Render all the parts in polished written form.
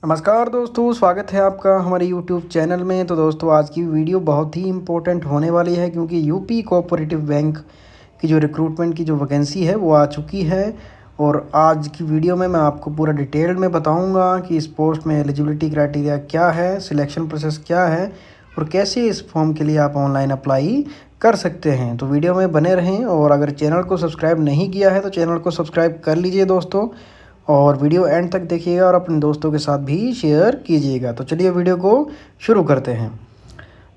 नमस्कार दोस्तों, स्वागत है आपका हमारे यूट्यूब चैनल में। तो दोस्तों आज की वीडियो बहुत ही इम्पोर्टेंट होने वाली है क्योंकि यूपी कोऑपरेटिव बैंक की जो रिक्रूटमेंट की जो वैकेंसी है वो आ चुकी है। और आज की वीडियो में मैं आपको पूरा डिटेल में बताऊंगा कि इस पोस्ट में एलिजिबिलिटी क्राइटेरिया क्या है, सिलेक्शन प्रोसेस क्या है और कैसे इस फॉर्म के लिए आप ऑनलाइन अप्लाई कर सकते हैं। तो वीडियो में बने रहें और अगर चैनल को सब्सक्राइब नहीं किया है तो चैनल को सब्सक्राइब कर लीजिए दोस्तों, और वीडियो एंड तक देखिएगा और अपने दोस्तों के साथ भी शेयर कीजिएगा। तो चलिए वीडियो को शुरू करते हैं।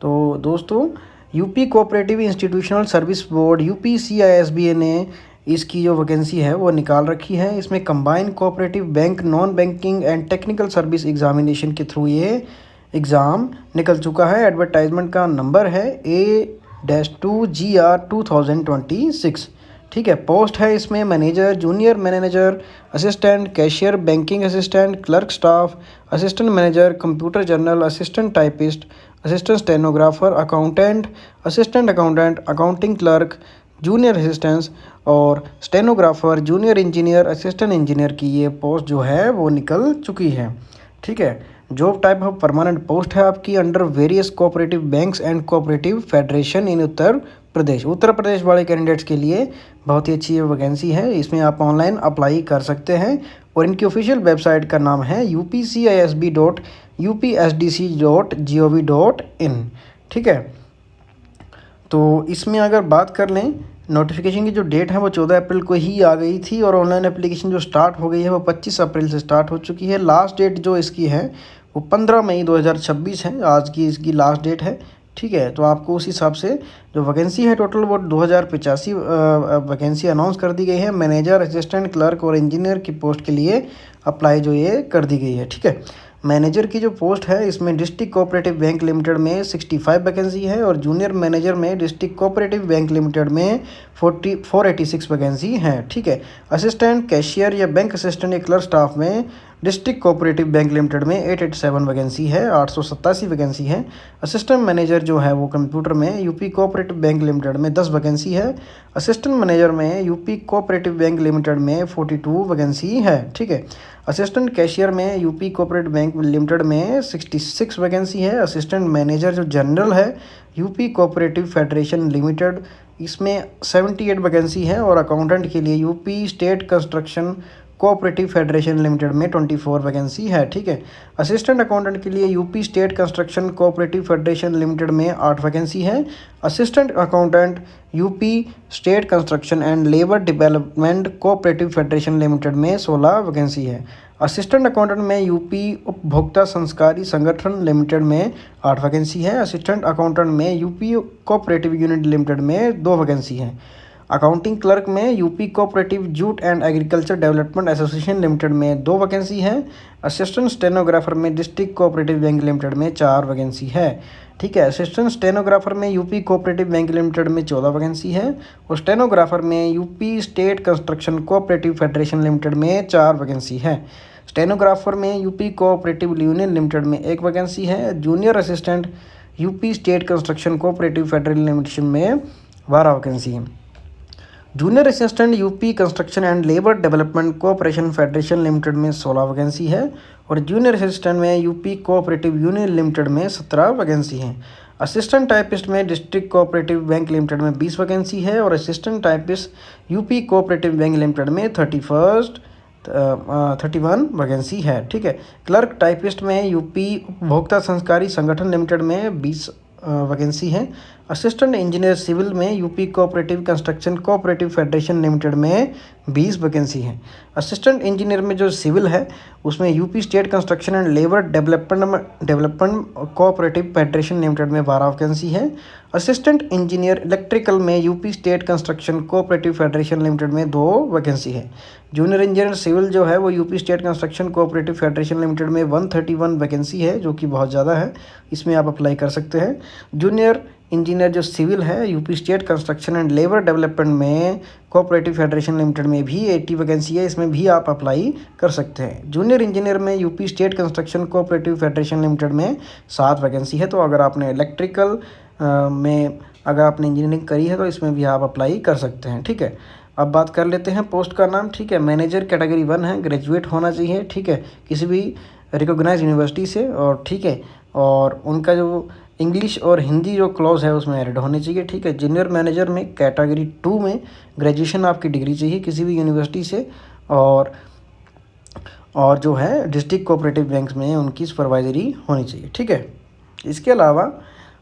तो दोस्तों, UP cooperative institutional service board UPCISBA ने इसकी जो वैकेंसी है वो निकाल रखी है। इसमें combined cooperative bank non banking and technical service examination के थ्रू ये एग्ज़ाम निकल चुका है। एडवर्टाइजमेंट का नंबर है A-2GR 2026। ठीक है। पोस्ट है इसमें manager, junior manager, assistant cashier, banking assistant, clerk staff, assistant manager, computer journal, assistant typist, assistant stenographer, accountant, assistant accountant, accounting clerk, junior assistants और stenographer, junior engineer, assistant engineer की ये post जो है वो निकल चुकी है। ठीक है। Job type of permanent post है आपकी under various cooperative banks and cooperative federation in Uttar Pradesh वाले कैंडिडेट्स के लिए बहुत ही अच्छी ये वैकेंसी है। इसमें आप ऑनलाइन अप्लाई कर सकते हैं और इनकी ऑफिशियल वेबसाइट का नाम है upcisb.upsdc.gov.in। ठीक है। तो इसमें अगर बात कर लें, नोटिफिकेशन की जो डेट है वो 14 अप्रैल को ही आ गई थी और ऑनलाइन एप्लीकेशन जो स्टार्ट हो गई है वो 25 अप्रैल से स्टार्ट हो चुकी है। लास्ट डेट जो इसकी है वो 15 मई 2026 है, आज की इसकी लास्ट डेट है। ठीक है। तो आपको उस हिसाब से जो वैकेंसी है टोटल वो 2085 वैकेंसी अनाउंस कर दी गई है। मैनेजर, असिस्टेंट, क्लर्क और इंजीनियर की पोस्ट के लिए अप्लाई जो ये कर दी गई है। ठीक है। मैनेजर की जो पोस्ट है इसमें डिस्ट्रिक्ट कोऑपरेटिव बैंक लिमिटेड में 65 वैकेंसी है और जूनियर मैनेजर में डिस्ट्रिक्ट कोऑपरेटिव बैंक लिमिटेड में 486 वैकेंसी है। ठीक है। असिस्टेंट कैशियर या बैंक असिस्टेंट या क्लर्क स्टाफ में डिस्ट्रिक्ट कोऑपरेटिव बैंक लिमिटेड में 887 वैकेंसी है, 887 वैकेंसी है। असिस्टेंट मैनेजर जो है वो कंप्यूटर में यूपी कोऑपरेटिव बैंक लिमिटेड में 10 वैकेंसी है। असिस्टेंट मैनेजर में यूपी कोऑपरेटिव बैंक लिमिटेड में 42 वैकेंसी है। ठीक है। असिस्टेंट कैशियर में यूपी कोऑपरेटिव बैंक लिमिटेड में 66 वैकेंसी है। असिस्टेंट मैनेजर जो जनरल है यूपी कोऑपरेटिव फेडरेशन लिमिटेड, इसमें 78 वैकेंसी है। और अकाउंटेंट के लिए UP state construction cooperative federation limited में 24 वैकेंसी है। ठीक है। असिस्टेंट अकाउंटेंट के लिए UP state construction cooperative federation limited में 8 वैकेंसी है। Assistant accountant UP state construction and labour development cooperative federation limited में 16 वैकेंसी है। असिस्टेंट अकाउंटेंट में यूपी उपभोक्ता संस्कारी संगठन लिमिटेड में 8 वैकेंसी है। असिस्टेंट अकाउंटेंट में यूपी कोऑपरेटिव यूनिट लिमिटेड में 2 वैकेंसी है। अकाउंटिंग क्लर्क में UP cooperative jute and agriculture development association limited में 2 वैकेंसी है। असिस्टेंट स्टेनोग्राफर में डिस्ट्रिक्ट कोऑपरेटिव बैंक लिमिटेड में 4 वैकेंसी है। ठीक है। असिस्टेंट स्टेनोग्राफर में यूपी कोऑपरेटिव बैंक लिमिटेड में 14 वैकेंसी है और स्टेनोग्राफर में UP state construction cooperative federation limited में 4 वैकेंसी है। स्टेनोग्राफर में यूपी कोऑपरेटिव यूनियन लिमिटेड में 1 वैकेंसी है। Junior assistant UP state construction cooperative federation limited में 12 वैकेंसी है। Junior assistant UP construction and labour development cooperation federation limited में 16 vacancy है और जूनियर असिस्टेंट में यूपी कोऑपरेटिव यूनियन लिमिटेड में 17 vacancy है। असिस्टेंट टाइपिस्ट में डिस्ट्रिक्ट कोऑपरेटिव बैंक लिमिटेड में 20 वैकेंसी है और assistant typist UP cooperative bank limited में 31 वैकेंसी है। ठीक है। क्लर्क टाइपिस्ट में यूपी उपभोक्ता संस्कारी संगठन लिमिटेड में 20 वैकेंसी है। असिस्टेंट इंजीनियर सिविल में UP cooperative construction cooperative federation limited में 20 वैकेंसी है। असिस्टेंट इंजीनियर में जो सिविल है उसमें UP state construction and labour development cooperative federation limited में 12 वैकेंसी है। असिस्टेंट इंजीनियर इलेक्ट्रिकल में UP state construction cooperative federation limited में 2 वैकेंसी है। जूनियर इंजीनियर सिविल जो है वो UP state construction cooperative federation limited में 131 वैकेंसी है, जो कि बहुत ज़्यादा है, इसमें आप अप्लाई कर सकते हैं। जूनियर इंजीनियर जो सिविल है UP state construction and labour development में कोऑपरेटिव फेडरेशन लिमिटेड में भी 80 वैकेंसी है, इसमें भी आप अप्लाई कर सकते हैं। जूनियर इंजीनियर में UP state construction cooperative federation limited में 7 वैकेंसी है। तो अगर आपने इलेक्ट्रिकल में अगर आपने इंजीनियरिंग करी है तो इसमें भी आप अप्लाई कर सकते हैं। ठीक है। अब बात कर लेते हैं पोस्ट का नाम। ठीक है। मैनेजर कैटेगरी 1 है, ग्रेजुएट होना चाहिए। ठीक है। किसी भी रिकॉग्नाइज यूनिवर्सिटी से, और ठीक है, और उनका जो इंग्लिश और हिंदी जो क्लॉज है उसमें एड होनी चाहिए, ठीक है। जूनियर मैनेजर में कैटेगरी 2 में ग्रेजुएशन आपकी डिग्री चाहिए किसी भी यूनिवर्सिटी से, और जो है डिस्ट्रिक्ट कोऑपरेटिव बैंक में उनकी सुपरवाइजरी होनी चाहिए, ठीक है। इसके अलावा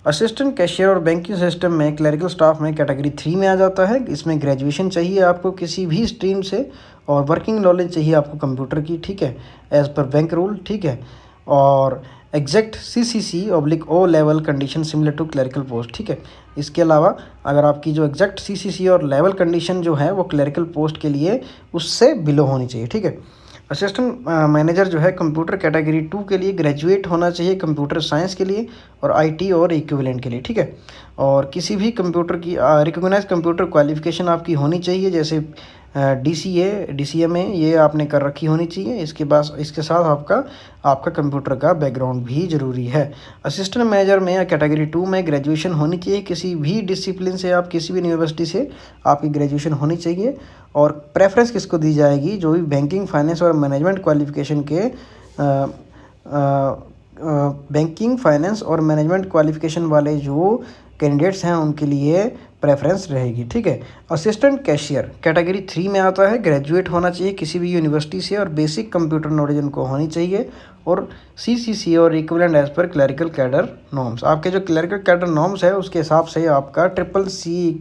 असिस्टेंट कैशियर और बैंकिंग सिस्टम में क्लरिकल स्टाफ में कैटेगरी 3 में आ जाता है। इसमें ग्रेजुएशन चाहिए आपको किसी भी स्ट्रीम से, और वर्किंग नॉलेज चाहिए आपको कंप्यूटर की, ठीक है, एज़ पर बैंक रूल, ठीक है। और exact CCC/O level condition similar to clerical post, ठीक है। इसके अलावा अगर आपकी जो एग्जैक्ट CCC और लेवल कंडीशन जो है वो क्लरिकल पोस्ट के लिए उससे बिलो होनी चाहिए, ठीक है। असिस्टेंट मैनेजर जो है कंप्यूटर कैटेगरी 2 के लिए ग्रेजुएट होना चाहिए कंप्यूटर साइंस के लिए और IT और इक्विवेलेंट के लिए, ठीक है। और किसी भी कंप्यूटर की रिकॉग्नाइज कंप्यूटर क्वालिफिकेशन आपकी होनी चाहिए, जैसे DCA DCMA ये आपने कर रखी होनी चाहिए। इसके साथ आपका कंप्यूटर का बैकग्राउंड भी ज़रूरी है। असिस्टेंट मैनेजर में या कैटेगरी 2 में ग्रेजुएशन होनी चाहिए किसी भी डिसिप्लिन से, आप किसी भी यूनिवर्सिटी से आपकी ग्रेजुएशन होनी चाहिए। और प्रेफरेंस किसको दी जाएगी? जो भी बैंकिंग, फाइनेंस और मैनेजमेंट क्वालिफिकेशन के बैंकिंग, फाइनेंस और मैनेजमेंट क्वालिफिकेशन वाले जो कैंडिडेट्स हैं उनके लिए प्रेफरेंस रहेगी, ठीक है। असिस्टेंट कैशियर कैटेगरी 3 में आता है, ग्रेजुएट होना चाहिए किसी भी यूनिवर्सिटी से और बेसिक कंप्यूटर नॉलेज उनको होनी चाहिए, और CCC और equivalent as per clerical cadre norms. आपके जो क्लरिकल कैडर नॉर्म्स है उसके हिसाब से आपका CCC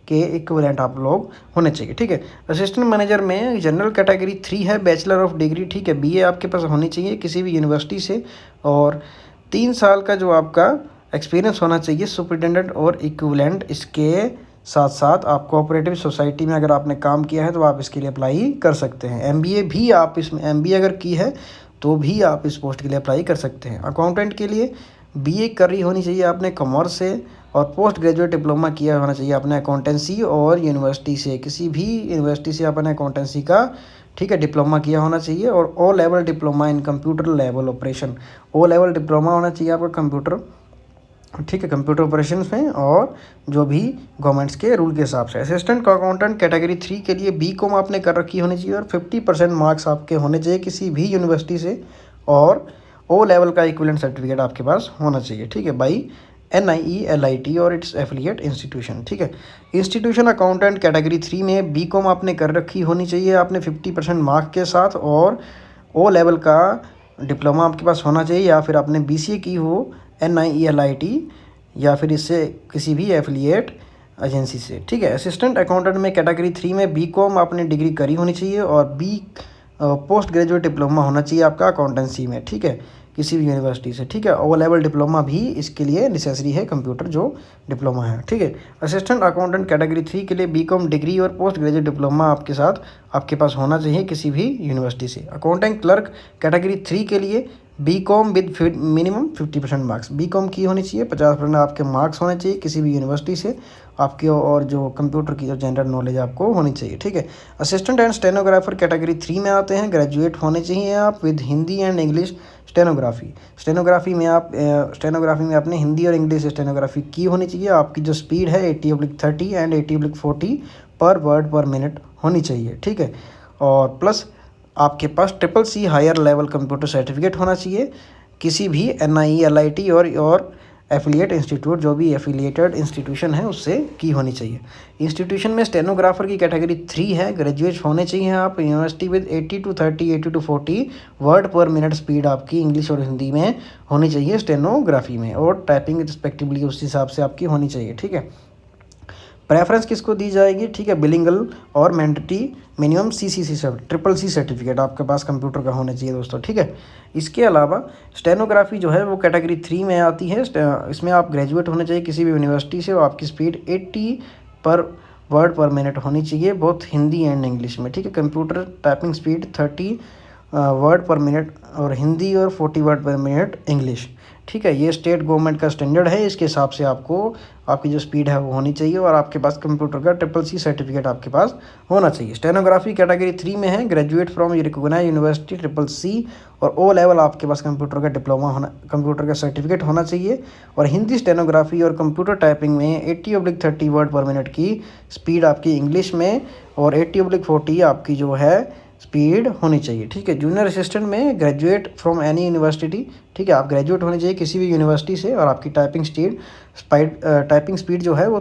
के इक्विवेलेंट आप लोग होने चाहिए, ठीक है। असिस्टेंट मैनेजर में जनरल कैटेगरी 3 है, बैचलर ऑफ डिग्री, ठीक है, BA आपके पास होनी चाहिए किसी भी यूनिवर्सिटी से, और 3 साल का जो आपका एक्सपीरियंस होना चाहिए सुपरिटेंडेंट और इक्विवेलेंट। इसके साथ साथ आप कोऑपरेटिव सोसाइटी में अगर आपने काम किया है तो आप इसके लिए अप्लाई कर सकते हैं। MBA भी आप इसमें MBA अगर की है तो भी आप इस पोस्ट के लिए अप्लाई कर सकते हैं। अकाउंटेंट के लिए BA कर रही होनी चाहिए आपने कॉमर्स से, और पोस्ट ग्रेजुएट डिप्लोमा किया होना चाहिए आपने अकाउंटेंसी और यूनिवर्सिटी से, किसी भी यूनिवर्सिटी से आपने अकाउंटेंसी का, ठीक है, डिप्लोमा किया होना चाहिए। और O level diploma in computer level operation, O level diploma होना चाहिए आपका कंप्यूटर, ठीक है, कंप्यूटर ऑपरेशन में, और जो भी गवर्नमेंट्स के रूल के हिसाब से। असिस्टेंट अकाउंटेंट कैटेगरी 3 के लिए BCom आपने कर रखी होनी चाहिए, और 50% मार्क्स आपके होने चाहिए किसी भी यूनिवर्सिटी से, और O लेवल का इक्विवेलेंट सर्टिफिकेट आपके पास होना चाहिए, ठीक है, बाई NIE LIT और इट्स एफिलिएट इंस्टीट्यूशन, ठीक है। इंस्टीट्यूशन अकाउंटेंट कैटेगरी 3 में BCom आपने कर रखी होनी चाहिए आपने 50% मार्क के साथ, और O लेवल का डिप्लोमा आपके पास होना चाहिए, या फिर आपने BCA की हो NIE LIT या फिर इससे किसी भी एफिलिएट एजेंसी से, ठीक है। असिस्टेंट अकाउंटेंट में कैटेगरी 3 में BCom आपने डिग्री करी होनी चाहिए, और पोस्ट ग्रेजुएट डिप्लोमा होना चाहिए आपका अकाउंटेंसी में, ठीक है, किसी भी यूनिवर्सिटी से, ठीक है। O लेवल डिप्लोमा भी इसके लिए नेसेसरी है, कंप्यूटर जो डिप्लोमा है, ठीक है। असिस्टेंट अकाउंटेंट कैटेगरी 3 के लिए BCom डिग्री और पोस्ट ग्रेजुएट डिप्लोमा आपके पास होना चाहिए किसी भी यूनिवर्सिटी से। अकाउंटेंट क्लर्क कैटेगरी 3 के लिए BCom with minimum 50% marks, BCom की होनी चाहिए, 50% आपके मार्क्स होने चाहिए किसी भी यूनिवर्सिटी से आपके, और जो कंप्यूटर की जो जनरल नॉलेज आपको होनी चाहिए, ठीक है। असिस्टेंट एंड स्टेनोग्राफर कैटेगरी 3 में आते हैं, ग्रेजुएट होने चाहिए आप with Hindi and English stenography में आपने हिंदी और इंग्लिश स्टेनोग्राफी की होनी चाहिए। आपकी जो स्पीड है 80/30 एंड 80/40 पर वर्ड पर मिनट होनी चाहिए, ठीक है। और प्लस आपके पास CCC higher level computer certificate होना चाहिए किसी भी NIE LIT और एफिलिएट इंस्टीट्यूट, जो भी एफिलिएटेड इंस्टीट्यूशन है उससे की होनी चाहिए। इंस्टीट्यूशन में स्टेनोग्राफर की कैटेगरी 3 है, ग्रेजुएट होने चाहिए आप यूनिवर्सिटी विद 80/30 80/40 वर्ड पर मिनट स्पीड आपकी इंग्लिश और हिंदी में होनी चाहिए स्टेनोग्राफी में, और टाइपिंग रिस्पेक्टिवली उस हिसाब से आपकी होनी चाहिए, ठीक है। प्रेफरेंस किसको दी जाएगी? ठीक है, बिलिंगल और मैंडेटरी मिनिमम CCC सर्टिफिकेट आपके पास कंप्यूटर का होना चाहिए दोस्तों, ठीक है। इसके अलावा स्टेनोग्राफी जो है वो कैटेगरी 3 में आती है। इसमें आप ग्रेजुएट होने चाहिए किसी भी यूनिवर्सिटी से, और आपकी स्पीड 80 पर वर्ड पर मिनट होनी चाहिए, बोथ हिंदी एंड इंग्लिश में, ठीक है। कंप्यूटर टाइपिंग स्पीड 30 वर्ड पर मिनट और हिंदी, और 40 वर्ड पर मिनट इंग्लिश, ठीक है। ये स्टेट गवर्नमेंट का स्टैंडर्ड है, इसके हिसाब से आपकी जो स्पीड है वो होनी चाहिए, और आपके पास कंप्यूटर का CCC सर्टिफिकेट आपके पास होना चाहिए। स्टेनोग्राफी कैटेगरी 3 में है, graduate from recognised university CCC, और O लेवल आपके पास कंप्यूटर का डिप्लोमा होना, कंप्यूटर का सर्टिफिकेट होना चाहिए। और हिंदी स्टेनोग्राफी और कंप्यूटर टाइपिंग में 80/30 वर्ड पर मिनट की स्पीड आपकी इंग्लिश में, और 80/40 आपकी जो है स्पीड होनी चाहिए, ठीक है। जूनियर असिस्टेंट में ग्रेजुएट फ्रॉम एनी यूनिवर्सिटी, ठीक है, आप ग्रेजुएट होने चाहिए किसी भी यूनिवर्सिटी से, और आपकी टाइपिंग स्पीड जो है वो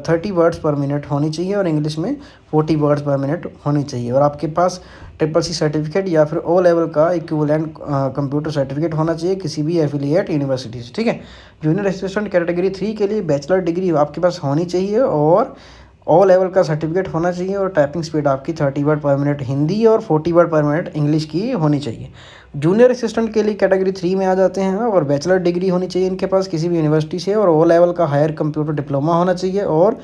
30 वर्ड्स पर मिनट होनी चाहिए, और इंग्लिश में 40 वर्ड्स पर मिनट होनी चाहिए, और आपके पास CCC सर्टिफिकेट या फिर O लेवल का इक्विवेलेंट कंप्यूटर सर्टिफिकेट होना चाहिए किसी भी एफिलिएट यूनिवर्सिटी से, ठीक है। जूनियर असिस्टेंट कैटेगरी 3 के लिए बैचलर डिग्री आपके पास होनी चाहिए, और O लेवल का सर्टिफिकेट होना चाहिए, और टाइपिंग स्पीड आपकी 30 वर्ड पर मिनट हिंदी और 40 वर्ड पर मिनट इंग्लिश की होनी चाहिए। जूनियर असिस्टेंट के लिए कैटेगरी 3 में आ जाते हैं, और बैचलर डिग्री होनी चाहिए इनके पास किसी भी यूनिवर्सिटी से, और O लेवल का हायर कंप्यूटर डिप्लोमा होना चाहिए, और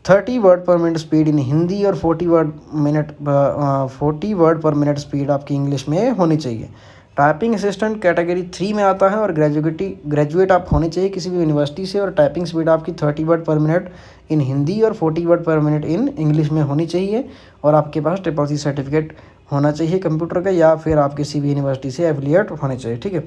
30 वर्ड पर मिनट स्पीड इन हिंदी और 40 वर्ड पर मिनट स्पीड आपकी इंग्लिश में होनी चाहिए। टाइपिंग असिस्टेंट कैटेगरी 3 में आता है, और ग्रेजुएट आप होने चाहिए किसी भी यूनिवर्सिटी से, और टाइपिंग स्पीड आपकी 30 वर्ड पर मिनट इन हिंदी और 40 वर्ड पर मिनट इन इंग्लिश में होनी चाहिए, और आपके पास CCC सर्टिफिकेट होना चाहिए कंप्यूटर का, या फिर आप किसी भी यूनिवर्सिटी से एफिलिएट होने चाहिए, ठीक है।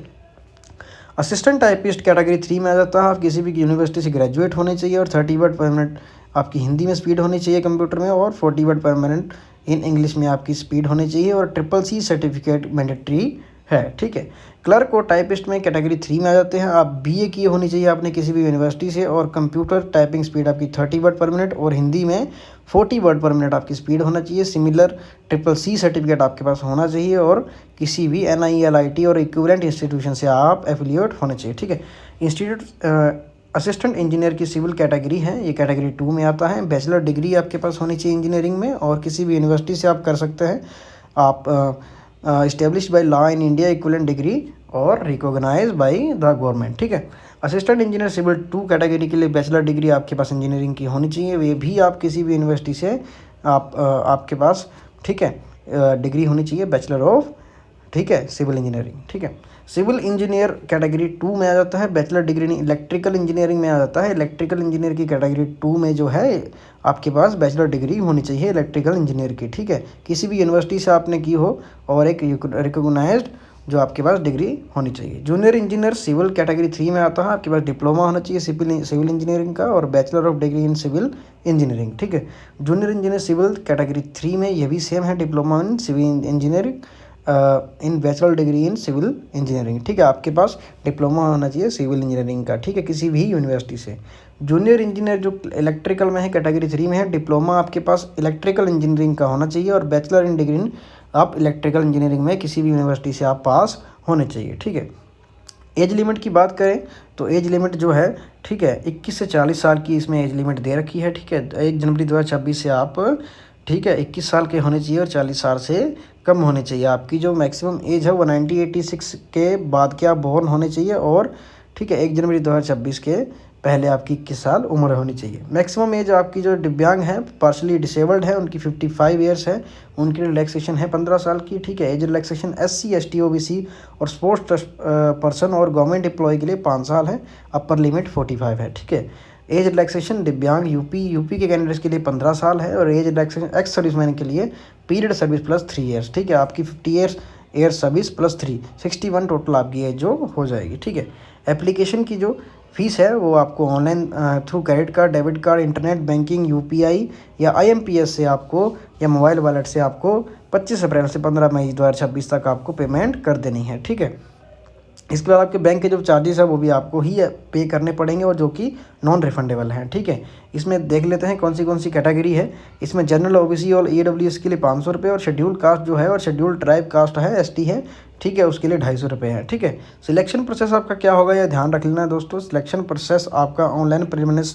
असिस्टेंट टाइपिस्ट कैटेगरी 3 में आ जाता है, आप किसी भी यूनिवर्सिटी से ग्रेजुएट होने चाहिए, और 30 वर्ड पर मिनट आपकी हिंदी में स्पीड होनी चाहिए कंप्यूटर में, और 40 वर्ड पर मिनट इन इंग्लिश में आपकी स्पीड होनी चाहिए, और CCC सर्टिफिकेट मैंडेटरी है, ठीक है। क्लर्क और टाइपिस्ट में कैटेगरी 3 में आ जाते हैं, आप BA किए होनी चाहिए आपने किसी भी यूनिवर्सिटी से, और कंप्यूटर टाइपिंग स्पीड आपकी 30 वर्ड पर मिनट, और हिंदी में 40 वर्ड पर मिनट आपकी स्पीड होना चाहिए। सिमिलर CCC सर्टिफिकेट आपके पास होना चाहिए, और किसी भी NIELIT और इक्विवेलेंट इंस्टीट्यूशन से आप एफिलिएट होने चाहिए, ठीक है। असिस्टेंट इंजीनियर की सिविल कैटेगरी है, ये कैटेगरी 2 में आता है। बैचलर डिग्री आपके पास होनी चाहिए इंजीनियरिंग में, और किसी भी यूनिवर्सिटी से आप कर सकते हैं। आप establish by law in India equivalent degree और रिकॉग्नाइज बाय द गवर्नमेंट, ठीक है। असिस्टेंट इंजीनियर सिविल 2 कैटेगरी के लिए बैचलर डिग्री आपके पास इंजीनियरिंग की होनी चाहिए, ये भी आप किसी भी यूनिवर्सिटी से आपके पास, ठीक है, डिग्री होनी चाहिए बैचलर ऑफ, ठीक है, सिविल इंजीनियरिंग, ठीक है। सिविल इंजीनियर कैटेगरी 2 में आ जाता है, बैचलर डिग्री नहीं, इलेक्ट्रिकल इंजीनियरिंग में आ जाता है। इलेक्ट्रिकल इंजीनियर की कैटेगरी 2 में जो है आपके पास बैचलर डिग्री होनी चाहिए इलेक्ट्रिकल इंजीनियर की, ठीक है, किसी भी यूनिवर्सिटी से आपने की हो, और एक रिकॉग्नाइज्ड जो आपके पास डिग्री होनी चाहिए। जूनियर इंजीनियर सिविल कैटेगरी 3 में आता है, आपके पास डिप्लोमा होना चाहिए सिविल इंजीनियरिंग का, और bachelor of degree in civil engineering, ठीक है। जूनियर इंजीनियर सिविल कैटेगरी 3 में ये भी सेम है, diploma in civil engineering in bachelor degree in civil engineering, ठीक है, आपके पास डिप्लोमा होना चाहिए सिविल इंजीनियरिंग का, ठीक है, किसी भी यूनिवर्सिटी से। जूनियर इंजीनियर जो इलेक्ट्रिकल में है कैटेगरी 3 में है, डिप्लोमा आपके पास इलेक्ट्रिकल इंजीनियरिंग का होना चाहिए, और बैचलर इन डिग्री आप इलेक्ट्रिकल इंजीनियरिंग में किसी भी यूनिवर्सिटी से आप पास होने चाहिए, ठीक है। एज लिमिट की बात करें तो एज लिमिट जो है, ठीक है, 21 से 40 साल की इसमें एज लिमिट दे रखी है, ठीक है। 1 जनवरी 2026 से आप, ठीक है, 21 साल के होने चाहिए, और 40 साल से कम होने चाहिए। आपकी जो मैक्सिमम एज है वो 1986 के बाद के आप बोर्न होने चाहिए, और ठीक है 1 जनवरी 2026 के पहले आपकी 21 साल उम्र होनी चाहिए। मैक्सिमम एज आपकी जो दिव्यांग है, पार्शली डिसेबल्ड है, उनकी 55 ईयर्स है, उनकी रिलैक्सेशन है 15 साल की, ठीक है। Age relaxation SC ST OBC और स्पोर्ट्स ट्रस्ट पर्सन और गवर्नमेंट एम्प्लॉय के लिए 5 साल है, अपर लिमिट 45 है, ठीक है। एज रिलैक्सेशन दिव्यांग यूपी के कैंडिडेट्स के लिए 15 साल है, और एज रिलैक्सेशन एक्स सर्विसमैन के लिए पीरियड सर्विस प्लस 3 ईयर्स, ठीक है। आपकी 50 ईयर सर्विस प्लस 3 61 टोटल आपकी एज जो हो जाएगी, ठीक है। एप्लीकेशन की जो फीस है वो आपको online through credit card, debit card, internet banking, UPI या IMPS से आपको, या मोबाइल वॉलेट से आपको 25 अप्रैल से 15 मई 2026 तक आपको पेमेंट कर देनी है, ठीक है। इसके बाद आपके बैंक के जो चार्जेस है वो भी आपको ही पे करने पड़ेंगे, और जो कि नॉन रिफंडेबल हैं, ठीक है। इसमें देख लेते हैं कौन सी कैटेगरी है। इसमें जनरल OBC और EWS के लिए 500 रुपये, और शेड्यूल कास्ट जो है, और शेड्यूल ट्राइब कास्ट है ST है, ठीक है, उसके लिए 250 रुपये है, ठीक है। सिलेक्शन प्रोसेस आपका क्या होगा यह ध्यान रख लेना है दोस्तों। सिलेक्शन प्रोसेस आपका ऑनलाइन प्रीलिमिनरी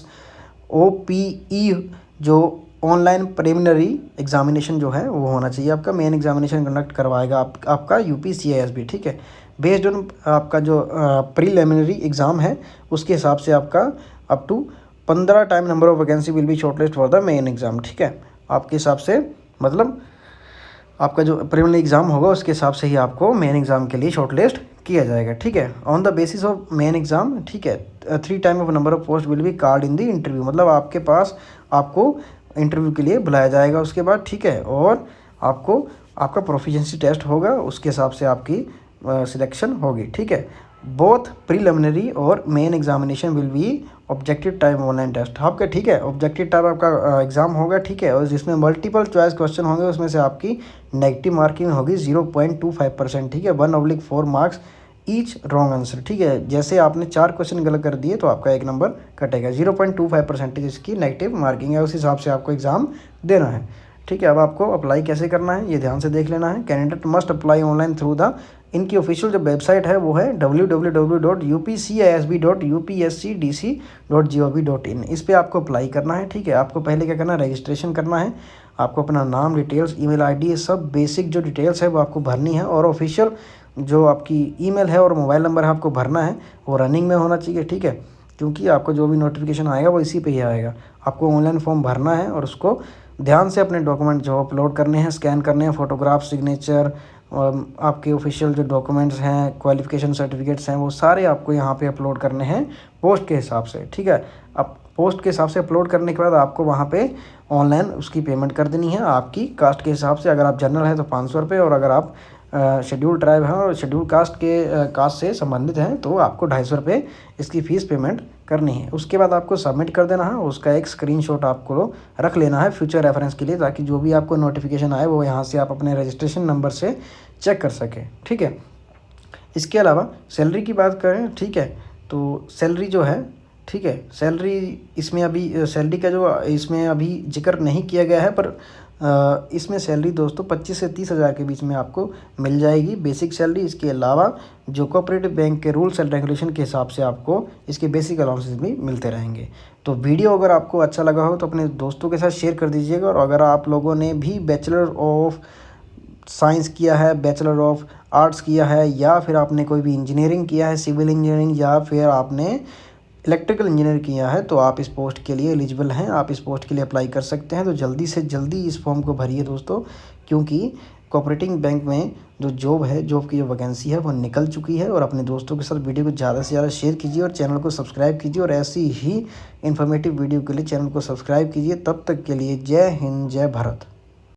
OPE जो ऑनलाइन प्रीलिमिनरी एग्जामिनेशन जो है वो होना चाहिए आपका। मेन एग्जामिनेशन कंडक्ट करवाएगा आपका UPCISB, ठीक है। बेस्ड ऑन आपका जो प्रीलिमिनरी एग्ज़ाम है उसके हिसाब से आपका up to 15 time number of vacancy will be shortlist for the main exam, ठीक है। आपके हिसाब से मतलब आपका जो प्रीलिमिनरी एग्ज़ाम होगा उसके हिसाब से ही आपको मेन एग्ज़ाम के लिए शॉर्टलिस्ट किया जाएगा, ठीक है। On the basis of main exam, ठीक है, 3 time of number of post will be called in the interview, मतलब आपके पास आपको इंटरव्यू के लिए बुलाया जाएगा उसके बाद, ठीक है। और आपको आपका प्रोफिशिएंसी टेस्ट होगा, उसके हिसाब से आपकी सिलेक्शन होगी, ठीक है। बोथ प्रीलिमिनरी और main examination will be objective type online test आपका, ठीक है। ऑब्जेक्टिव टाइप आपका एग्ज़ाम होगा, ठीक है, और जिसमें मल्टीपल चॉइस क्वेश्चन होंगे, उसमें से आपकी नेगेटिव मार्किंग होगी 0.25%, ठीक है। 1/4 मार्क्स ईच रॉन्ग आंसर, ठीक है। जैसे आपने 4 क्वेश्चन गलत कर दिए तो आपका 1 नंबर कटेगा। 0.25% इसकी नेगेटिव मार्किंग है, उस हिसाब से आपको एग्ज़ाम देना है, ठीक है। अब आपको अप्लाई कैसे करना है ये ध्यान से देख लेना है। Candidate must apply online through the, इनकी ऑफिशियल जो वेबसाइट है वो है www.upcisb.upscdc.gov.in। इस पर आपको अप्लाई करना है, ठीक है। आपको पहले क्या करना है, रजिस्ट्रेशन करना है। आपको अपना नाम, डिटेल्स, ईमेल आईडी, ये सब बेसिक जो डिटेल्स है वो आपको भरनी है, और ऑफिशियल जो आपकी ईमेल है और मोबाइल नंबर है आपको भरना है, वो रनिंग में होना चाहिए, ठीक है। क्योंकि आपको जो भी नोटिफिकेशन आएगा वो इसी पे ही आएगा। आपको ऑनलाइन फॉर्म भरना है और उसको ध्यान से अपने डॉक्यूमेंट जो अपलोड करने हैं, स्कैन करने हैं, फोटोग्राफ, सिग्नेचर, आपके ऑफिशियल जो डॉक्यूमेंट्स हैं, क्वालिफिकेशन सर्टिफिकेट्स हैं, वो सारे आपको यहाँ पे अपलोड करने हैं पोस्ट के हिसाब से, ठीक है। अब पोस्ट के हिसाब से अपलोड करने के बाद आपको वहाँ पे ऑनलाइन उसकी पेमेंट कर देनी है आपकी कास्ट के हिसाब से। अगर आप जनरल हैं तो 500 रुपये, और अगर आप शेड्यूल ट्राइब हैं और शेड्यूल कास्ट से संबंधित हैं तो आपको 250 रुपये इसकी फ़ीस पेमेंट करनी है। उसके बाद आपको सबमिट कर देना है, उसका एक स्क्रीनशॉट आपको रख लेना है फ्यूचर रेफरेंस के लिए, ताकि जो भी आपको नोटिफिकेशन आए वो यहाँ से आप अपने रजिस्ट्रेशन नंबर से चेक कर सकें, ठीक है। इसके अलावा सैलरी की बात करें, ठीक है, तो सैलरी जो है, ठीक है, सैलरी इसमें अभी सैलरी का जो इसमें अभी जिक्र नहीं किया गया है, पर इसमें सैलरी दोस्तों 25 से 30 हज़ार के बीच में आपको मिल जाएगी बेसिक सैलरी। इसके अलावा जो कोऑपरेटिव बैंक के रूल्स एंड रेगुलेशन के हिसाब से आपको इसके बेसिक अलाउंसेस भी मिलते रहेंगे। तो वीडियो अगर आपको अच्छा लगा हो तो अपने दोस्तों के साथ शेयर कर दीजिएगा, और अगर आप लोगों ने भी बैचलर ऑफ साइंस किया है, बैचलर ऑफ आर्ट्स किया है, या फिर आपने कोई भी इंजीनियरिंग किया है, सिविल इंजीनियरिंग, या फिर आपने इलेक्ट्रिकल इंजीनियर किया है, तो आप इस पोस्ट के लिए एलिजिबल हैं, आप इस पोस्ट के लिए अप्लाई कर सकते हैं। तो जल्दी से जल्दी इस फॉर्म को भरिए दोस्तों, क्योंकि कोऑपरेटिव बैंक में जो जॉब की जो वैकेंसी है वो निकल चुकी है। और अपने दोस्तों के साथ वीडियो को ज़्यादा से ज़्यादा शेयर कीजिए और चैनल को सब्सक्राइब कीजिए, और ऐसी ही इन्फॉर्मेटिव वीडियो के लिए चैनल को सब्सक्राइब कीजिए। तब तक के लिए जय हिंद, जय भारत।